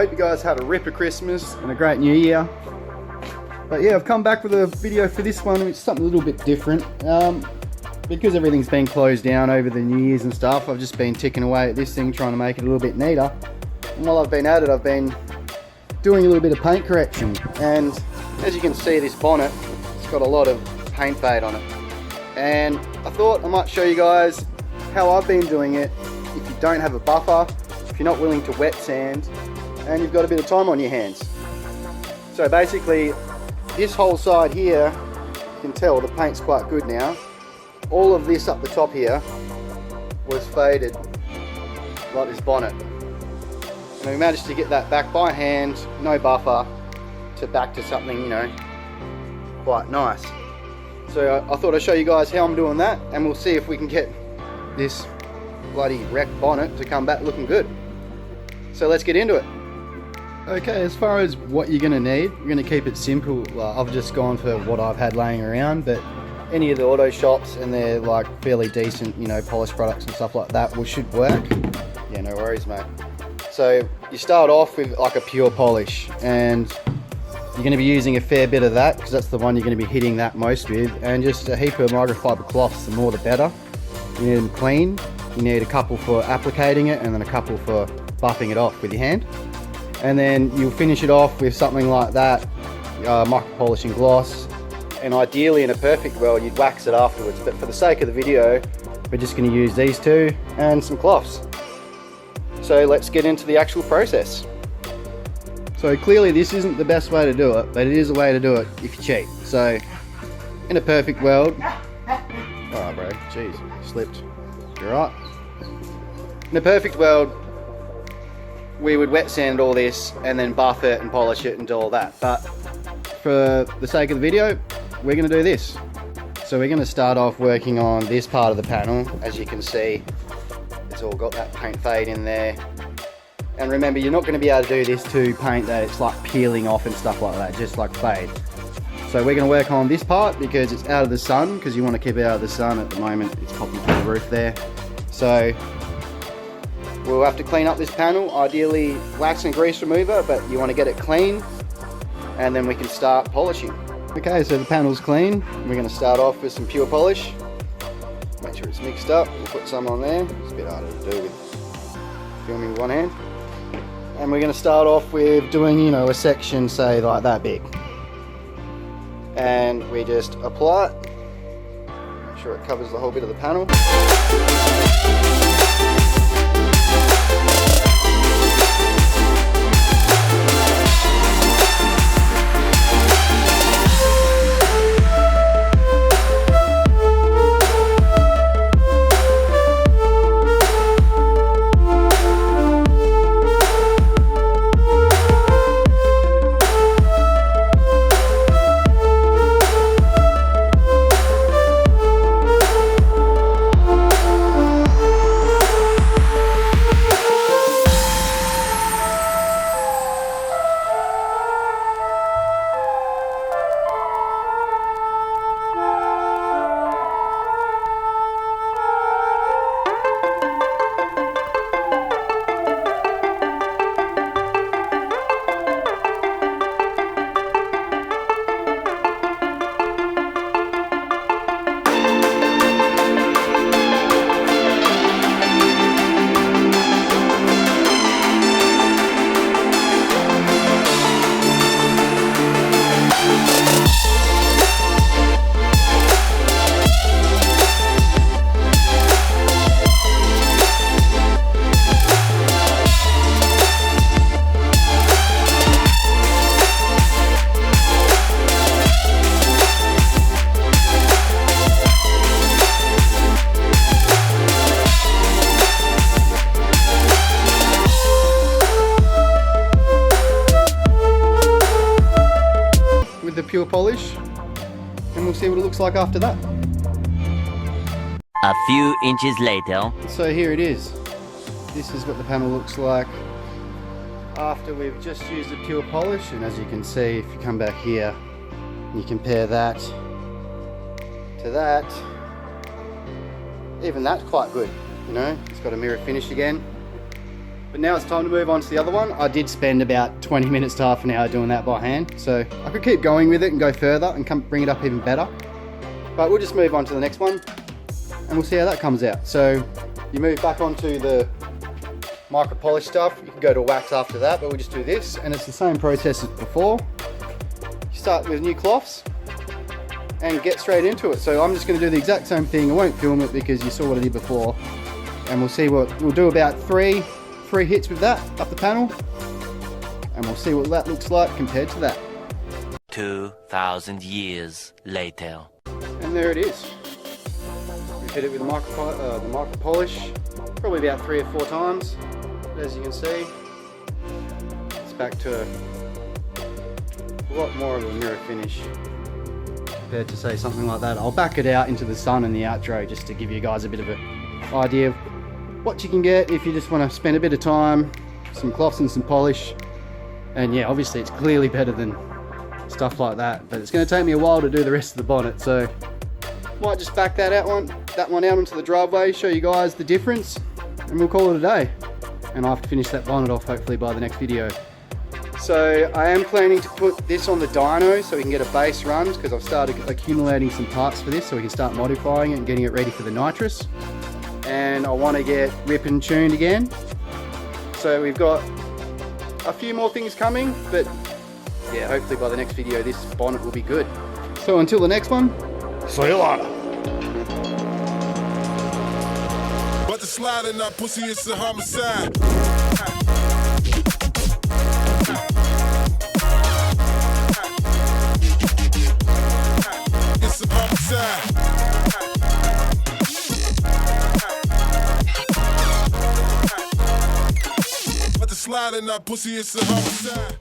Hope you guys had a ripper Christmas and a great New Year. But yeah, I've come back with a video for this one, which is something a little bit different. Because everything's been closed down over the New Year's and stuff, I've just been ticking away at this thing, trying to make it a little bit neater. And while I've been at it, I've been doing a little bit of paint correction. And as you can see, this bonnet, it's got a lot of paint fade on it. And I thought I might show you guys how I've been doing it if you don't have a buffer, if you're not willing to wet sand, and you've got a bit of time on your hands. So basically, this whole side here, you can tell the paint's quite good now. All of this up the top here was faded like this bonnet. And we managed to get that back by hand, no buffer, to back to something, you know, quite nice. So I thought I'd show you guys how I'm doing that, and we'll see if we can get this bloody wrecked bonnet to come back looking good. So let's get into it. Okay, as far as what you're going to need, you're going to keep it simple. I've just gone for what I've had laying around, but any of the auto shops and they're like fairly decent, you know, polished products and stuff like that should work. Yeah, no worries, mate. So you start off with like a pure polish, and you're going to be using a fair bit of that because that's the one you're going to be hitting that most with, and just a heap of microfiber cloths, the more the better. You need them clean. You need a couple for applicating it and then a couple for buffing it off with your hand. And then you'll finish it off with something like that, micro polishing gloss. And ideally, in a perfect world, you'd wax it afterwards, but for the sake of the video, we're just going to use these two and some cloths. So let's get into the actual process. So clearly this isn't the best way to do it, but it is a way to do it if you're cheap. So in a perfect world, oh bro, jeez, slipped. You're right. In a perfect world, we would wet sand all this and then buff it and polish it and do all that. But for the sake of the video, we're going to do this. So we're going to start off working on this part of the panel. As you can see, it's all got that paint fade in there. And remember, you're not going to be able to do this to paint that it's like peeling off and stuff like that, just like fade. So we're going to work on this part because it's out of the sun, because you want to keep it out of the sun. At the moment, it's popping through the roof there. So we'll have to clean up this panel, ideally wax and grease remover, but you want to get it clean, and then we can start polishing. Okay, so the panel's clean. We're going to start off with some pure polish. Make sure it's mixed up. We'll put some on there. It's a bit harder to do with filming with one hand. And we're going to start off with doing, you know, a section, say like that big. And we just apply it. Make sure it covers the whole bit of the panel. Pure polish, and we'll see what it looks like after that. A few inches later. So here it is. This is what the panel looks like after we've just used the pure polish, and as you can see, if you come back here, you compare that to that, even that's quite good, you know. It's got a mirror finish again. But now it's time to move on to the other one. I did spend about 20 minutes to half an hour doing that by hand, so I could keep going with it and go further and bring it up even better. But we'll just move on to the next one and we'll see how that comes out. So you move back onto the micro polish stuff. You can go to wax after that, but we'll just do this, and it's the same process as before. You start with new cloths and get straight into it. So I'm just going to do the exact same thing. I won't film it because you saw what I did before, and we'll see what we'll do. About three hits with that up the panel, and we'll see what that looks like compared to that. 2,000 years later. And there it is. We hit it with the micro polish probably about 3 or 4 times. But as you can see, it's back to a lot more of a mirror finish compared to say something like that. I'll back it out into the sun in the outro just to give you guys a bit of an idea of what you can get if you just want to spend a bit of time, some cloths and some polish. And yeah, obviously it's clearly better than stuff like that, but it's going to take me a while to do the rest of the bonnet, so might just back that one out onto the driveway, show you guys the difference, and we'll call it a day. And I'll have to finish that bonnet off hopefully by the next video. So I am planning to put this on the dyno so we can get a base run, because I've started accumulating some parts for this so we can start modifying it and getting it ready for the nitrous. And I want to get rip and tuned again. So we've got a few more things coming, but yeah, hopefully by the next video this bonnet will be good. So until the next one, see you later. But the sliding up pussy is a homicide. It's a homicide. But the sliding up pussy is a homicide.